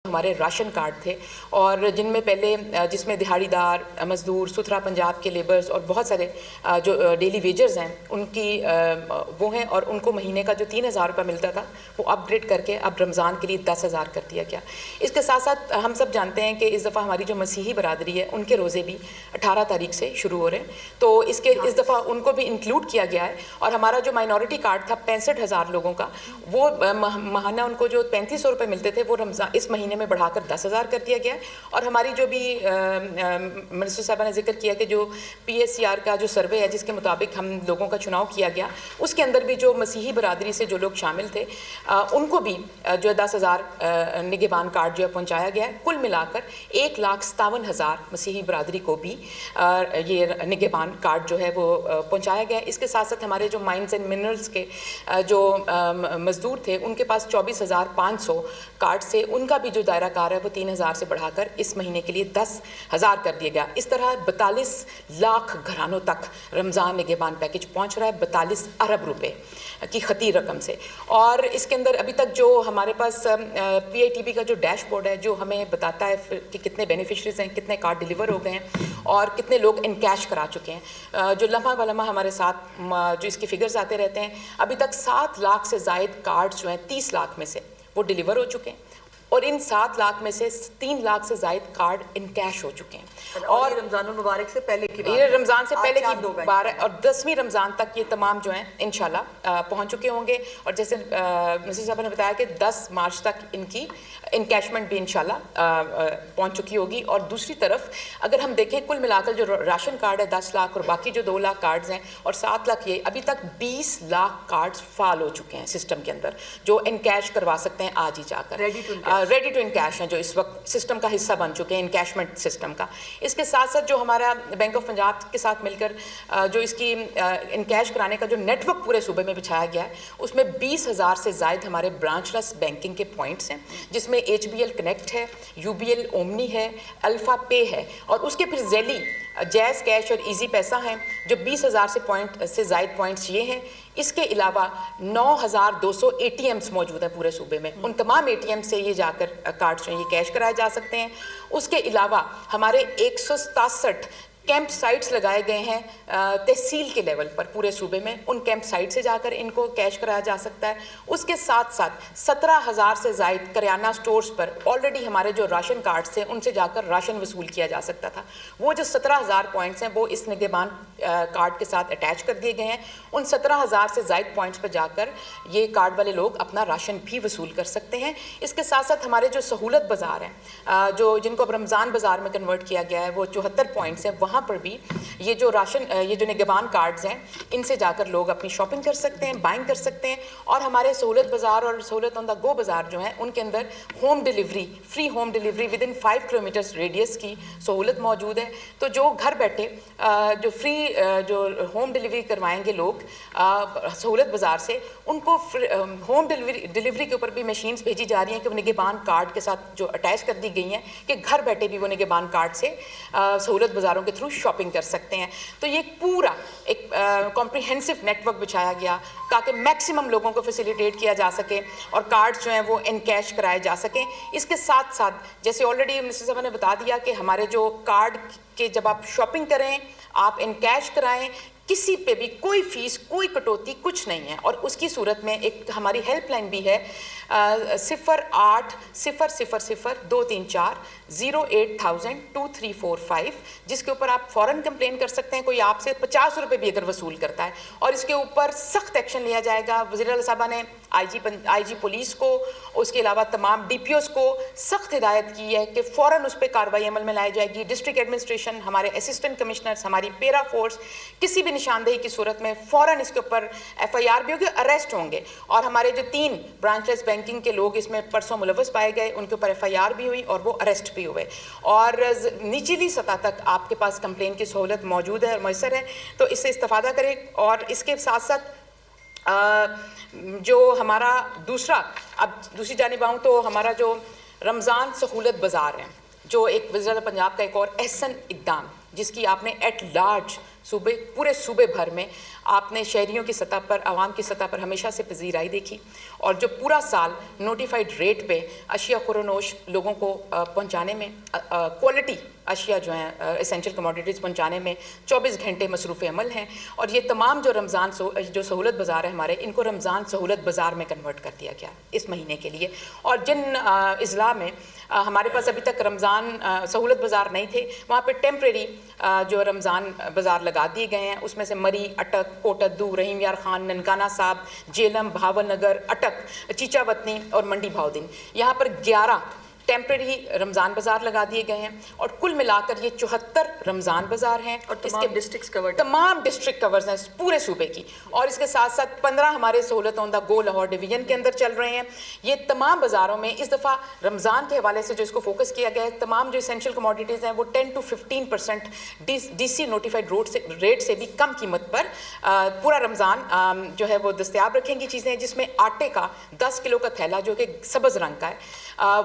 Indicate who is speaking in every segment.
Speaker 1: हमारे ration card थे और जिनमें पहले जिसमें दिहाड़ीदार मजदूर सुथरा पंजाब के लेबर्स और बहुत सारे जो डेली वेजर्स हैं उनकी वो हैं और उनको महीने का जो 3,000 रुपये मिलता था वो अपग्रेड करके अब रमज़ान के लिए 10,000 कर दिया गया। इसके साथ साथ हम सब जानते हैं कि इस दफ़ा हमारी जो मसीही बरादरी है उनके रोज़े भी 18 तारीख से शुरू हो रहे हैं, तो इस दफ़ा उनको भी इंक्लूड किया गया है। और हमारा जो माइनॉरिटी कार्ड था 65,000 लोगों का, वो माहाना उनको जो 3500 रुपये मिलते थे वो रमज़ान इस महीने में बढ़ाकर 10,000 कर दिया गया। और हमारी जो भी मिनिस्टर साहबा ने जिक्र किया कि जो PSCR का जो सर्वे है जिसके मुताबिक हम लोगों का चुनाव किया गया, उसके अंदर भी जो मसीही बरादरी से जो लोग शामिल थे उनको भी जो 10,000 निगहबान कार्ड जो है पहुँचाया गया है। कुल मिलाकर 1,57,000 मसीही बरादरी को भी ये निगहबान कार्ड जो है वो पहुँचाया गया है। इसके साथ साथ हमारे जो माइंस एंड मिनरल्स के जो मजदूर थे उनके पास 24,500 कार्ड से उनका भी जो दायरा कार है वो 3,000 से बढ़ाकर इस महीने के लिए 10,000 कर दिया गया। इस तरह 42 लाख घरानों तक रमज़ान निगहबान पैकेज पहुंच रहा है 42 अरब रुपए की खती रकम से। और इसके अंदर अभी तक जो हमारे पास PITB का जो डैशबोर्ड है जो हमें बताता है कि कितने बेनिफिशरीज हैं, कितने कार्ड डिलीवर हो गए हैं और कितने लोग इन कैश करा चुके हैं। जो लम्हा बलम्हा हमारे साथ जो इसके फिगर्स आते रहते हैं, अभी तक 7 लाख से ज़ायद कार्ड जो हैं 30 लाख में से वो डिलीवर हो चुके हैं और इन 7 लाख में से 3 लाख से ज़ायद कार्ड इन कैश हो चुके हैं। और
Speaker 2: रमज़ान मुबारक से पहले की
Speaker 1: ये रमज़ान से पहले की 12 और 10वीं रमज़ान तक ये तमाम जो हैं इंशाल्लाह पहुंच चुके होंगे। और जैसे मिसेस साहब ने बताया कि 10 मार्च तक इनकी इनकैशमेंट भी इंशाल्लाह पहुंच चुकी होगी। और दूसरी तरफ अगर हम देखें कुल मिलाकर जो राशन कार्ड है 10 लाख और बाकी जो 2 लाख कार्ड्स हैं और 7 लाख ये, अभी तक 20 लाख कार्ड्स फाल हो चुके हैं सिस्टम के अंदर जो इनकैश करवा सकते हैं आज ही जाकर। रेडी टू इनकैश हैं जो इस वक्त सिस्टम का हिस्सा बन चुके हैं इनकैशमेंट सिस्टम का। इसके साथ साथ जो हमारा बैंक ऑफ पंजाब के साथ मिलकर जो इसकी इनकैश कराने का जो नेटवर्क पूरे सूबे में बिछाया गया है उसमें 20,000 से ज़ायद हमारे ब्रांचलेस बैंकिंग के पॉइंट्स हैं, जिसमें HBL कनेक्ट है, UBL ओमनी है, अल्फ़ा पे है और उसके फिर ज़ेली, जैज़ कैश और ईजी पैसा हैं जो 20,000 से ज़ायद पॉइंट्स ये हैं। इसके अलावा 9,200 ATMs मौजूद हैं पूरे सूबे में, उन तमाम ATM से ये जाकर कार्ड्स जो ये कैश कराए जा सकते हैं। उसके अलावा हमारे 167 कैंप साइट्स लगाए गए हैं तहसील के लेवल पर पूरे सूबे में, उन कैंप साइट से जाकर इनको कैश कराया जा सकता है। उसके साथ साथ 17,000 से ज़ायद करियाना स्टोर्स पर ऑलरेडी हमारे जो राशन कार्ड्स थे उनसे जाकर राशन वसूल किया जा सकता था। वो जो 17,000 पॉइंट्स हैं वो इस निगहबान कार्ड के साथ अटैच कर दिए गए हैं। उन 17,000 से ज़ायद पॉइंट्स पर जाकर ये कार्ड वाले लोग अपना राशन भी वसूल कर सकते हैं। इसके साथ साथ हमारे जो सहूलत बाज़ार हैं जो जिनको अब रमज़ान बाज़ार में कन्वर्ट किया गया है वो 74 पॉइंट्स हैं, वहाँ पर भी ये जो निगहबान कार्ड्स हैं इनसे जाकर लोग अपनी शॉपिंग कर सकते हैं, बाइंग कर सकते हैं। और हमारे सहूलत बाज़ार और सहूलत ऑन द गो बाज़ार जो हैं उनके अंदर home delivery, free home delivery with in 5 kilometres radius की सहूलत मौजूद है। तो जो घर बैठे जो फ्री जो होम डिलीवरी करवाएंगे लोग सहूलत बाज़ार से, उनको होम डिलीवरी के ऊपर भी मशीन्स भेजी जा रही हैं कि वो निगहबान कार्ड के साथ जो अटैच कर दी गई हैं कि घर बैठे भी वो निगहबान कार्ड से सहूलत बाज़ारों के थ्रू शॉपिंग कर सकते हैं। तो ये पूरा एक कॉम्प्रिहेंसिव नेटवर्क बिछाया गया ताकि मैक्सिमम लोगों को फैसिलिटेट किया जा सके और कार्ड्स जो हैं वो इनकैश कराए जा सकें। इसके साथ साथ जैसे ऑलरेडी मिनिस्टर साहब ने बता दिया कि हमारे जो कार्ड के जब आप शॉपिंग करें आप इनकैश कराएं, किसी पे भी कोई फीस कोई कटौती कुछ नहीं है। और उसकी सूरत में एक हमारी हेल्पलाइन भी है 08000234-08000-2345 जिसके ऊपर आप फ़ौरन कंप्लेन कर सकते हैं। कोई आपसे 50 रुपये भी अगर वसूल करता है और इसके ऊपर सख्त एक्शन लिया जाएगा। वज़ीर साहबा ने IG पुलिस को, उसके अलावा तमाम DPOs को सख्त हिदायत की है कि फ़ौरन उस पर कार्रवाई अमल में लाई जाएगी। डिस्ट्रिक्ट एडमिनिस्ट्रेशन, हमारे असिस्टेंट कमिश्नर्स, हमारी पेरा फोर्स किसी भी निशानदेही की सूरत में फ़ौरन इसके ऊपर FIR भी होगी, अरेस्ट होंगे। और हमारे जो 3 ब्रांचलेस बैंकिंग के लोग इसमें परसों मुलव्वस पाए गए उनके ऊपर FIR भी हुई और वो अरेस्ट भी हुए। और निचली सतह तक आपके पास कंप्लेन की सहूलत मौजूद है और मैसर है, तो इससे इस्तेफादा करें। और इसके साथ साथ जो हमारा दूसरी जानिब आऊँ तो हमारा जो रमज़ान सहूलत बाज़ार है जो एक वज़ीर पंजाब का एक और एहसन इक़दाम जिसकी आपने एट लार्ज पूरे सूबे भर में आपने शहरियों की सतह पर, आवाम की सतह पर हमेशा से पजीराई देखी, और जो पूरा साल नोटिफाइड रेट पे अशिया खुरनोश लोगों को पहुंचाने में, क्वालिटी अशिया जो हैं एसेंशियल कमोडिटीज़ पहुंचाने में 24 घंटे मसरूफ़ अमल हैं। और ये तमाम जो रमज़ान जो सहूलत बाज़ार है हमारे, इनको रमज़ान सहूलत बाज़ार में कन्वर्ट कर दिया गया इस महीने के लिए। और जिन अज़ला में हमारे पास अभी तक रमज़ान सहूलत बाज़ार नहीं थे, वहाँ पर टेम्प्रेरी जो रमज़ान बाज़ार लगा दिए गए हैं। उसमें से मरी, अटक, कोटद्दू, रहीम यार खान, ननकाना साहब, जेलम, भावल नगर, अटक, चीचावतनी और मंडी भाउद्दीन, यहाँ पर 11 टेम्प्रेरी रमज़ान बाज़ार लगा दिए गए हैं। और कुल मिलाकर ये 74 रमज़ान बाज़ार हैं और
Speaker 2: इसके डिस्ट्रिक्ट कवर्ड,
Speaker 1: तमाम डिस्ट्रिक्ट कवर्स हैं पूरे सूबे की। और इसके साथ साथ 15 हमारे सहूलतोंदा गो लाहौर डिवीज़न के अंदर चल रहे हैं। ये तमाम बाज़ारों में इस दफ़ा रमज़ान के हवाले से जो इसको फोकस किया गया है, तमाम जो एसेंशियल कमोडिटीज़ हैं वो 10 to 15% DC नोटिफाइड रेट से भी कम कीमत पर पूरा रमज़ान जो है वो दस्तयाब रखेंगी चीज़ें, जिसमें आटे का 10 किलो का थैला जो कि सब्ज़ रंग का है,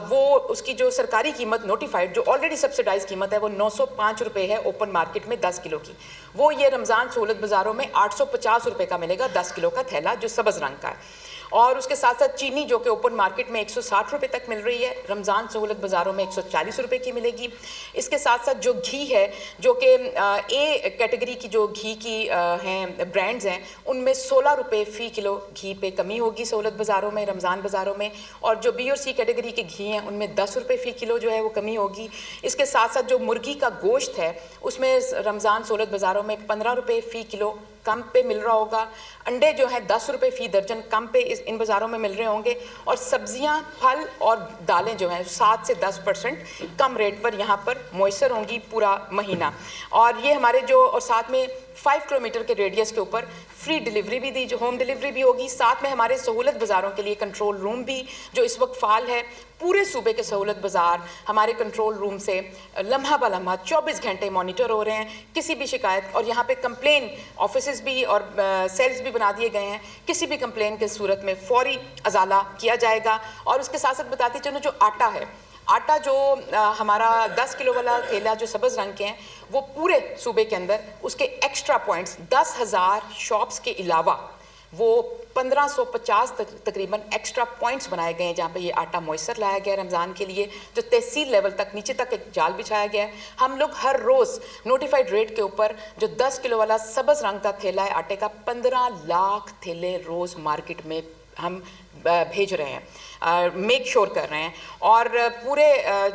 Speaker 1: वो उसकी जो सरकारी कीमत नोटिफाइड जो ऑलरेडी सब्सिडाइज कीमत है वो 905 रुपये है ओपन मार्केट में 10 किलो की, वो ये रमज़ान सहूलत बाज़ारों में 850 रुपये का मिलेगा 10 किलो का थैला जो सब्ज़ रंग का है। और उसके साथ साथ चीनी जो कि ओपन मार्केट में 160 रुपये तक मिल रही है, रमज़ान सहूलत बाज़ारों में 140 रुपये की मिलेगी। इसके साथ साथ जो घी है, जो कि ए कैटेगरी की जो घी की हैं ब्रांड्स हैं, उनमें 16 रुपये फ़ी किलो घी पे कमी होगी सहूलत बाज़ारों में, रमज़ान बाज़ारों में। और जो B और C कैटेगरी के घी हैं उनमें 10 रुपये फ़ी किलो जो है वो कमी होगी। इसके साथ साथ जो मुर्गी का गोश्त है उसमें रमज़ान सहूलत बाज़ारों में 15 रुपये फ़ी किलो कम पे मिल रहा होगा। अंडे जो है 10 रुपये फ़ी दर्जन कम पे इन बाज़ारों में मिल रहे होंगे। और सब्जियां, फल और दालें जो हैं 7 से 10% कम रेट पर यहाँ पर मुयसर होंगी पूरा महीना। और ये हमारे जो, और साथ में 5 किलोमीटर के रेडियस के ऊपर फ्री डिलीवरी भी दी, जो होम डिलीवरी भी होगी। साथ में हमारे सहूलत बाज़ारों के लिए कंट्रोल रूम भी जो इस वक्त फ़ाल है। पूरे सूबे के सहूलत बाज़ार हमारे कंट्रोल रूम से लम्हा ब लम्हा 24 घंटे मॉनिटर हो रहे हैं। किसी भी शिकायत, और यहाँ पे कंप्लेन ऑफिस भी और सेल्स भी बना दिए गए हैं, किसी भी कंप्लेन के सूरत में फौरी अजाला किया जाएगा। और उसके साथ साथ बताती चलो, जो आटा है, आटा जो हमारा 10 किलो वाला थैला जो सब्ज़ रंग के हैं, वो पूरे सूबे के अंदर उसके एक्स्ट्रा पॉइंट्स 10,000 शॉप्स के अलावा वो 1550 तकरीबन एक्स्ट्रा पॉइंट्स बनाए गए हैं जहाँ पे ये आटा मुयसर लाया गया रमज़ान के लिए, जो तहसील लेवल तक नीचे तक एक जाल बिछाया गया है। हम लोग हर रोज़ नोटिफाइड रेट के ऊपर जो 10 किलो वाला सब्ज़ रंग का थैला है आटे का, 15 लाख थैले रोज़ मार्केट में हम भेज रहे हैं, मेक श्योर कर रहे हैं। और पूरे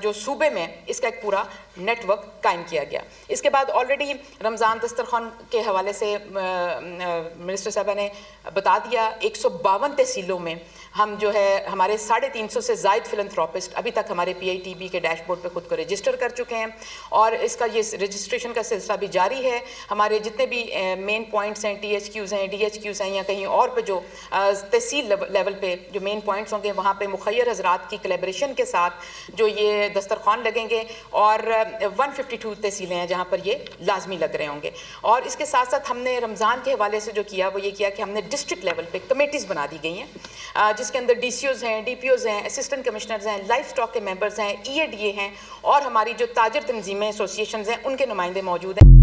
Speaker 1: जो सूबे में इसका एक पूरा नेटवर्क कायम किया गया। इसके बाद ऑलरेडी रमज़ान दस्तरखान के हवाले से मिनिस्टर साहबा ने बता दिया, 152 तहसीलों में हम जो है हमारे 350 से ज़ायद फिलंथ्रोपिस्ट अभी तक हमारे PITB के डैशबोर्ड पे खुद को रजिस्टर कर चुके हैं। और इसका ये रजिस्ट्रेशन का सिलसिला भी जारी है। हमारे जितने भी मेन पॉइंट्स हैं, THQs हैं, DHQs हैं, या कहीं और पे जो तहसील लेवल पे जो मेन पॉइंट्स होंगे, वहाँ पे मुखय्यर हजरात की कोलैबोरेशन के साथ जो ये दस्तरखान लगेंगे। और 152 तहसीलें हैं जहाँ पर ये लाजमी लग रहे होंगे। और इसके साथ साथ हमने रमज़ान के हवाले से जो किया वो ये किया कि हमने डिस्ट्रिक्ट लेवल पे कमेटीज़ बना दी गई हैं, जिसके अंदर DCOs हैं, DPOs हैं, असिस्टेंट कमिश्नर्स हैं, लाइफ स्टॉक के मेंबर्स हैं, EADA हैं, और हमारी जो ताजर तंजीमें एसोसिएशंस हैं उनके नुमाइंदे मौजूद हैं।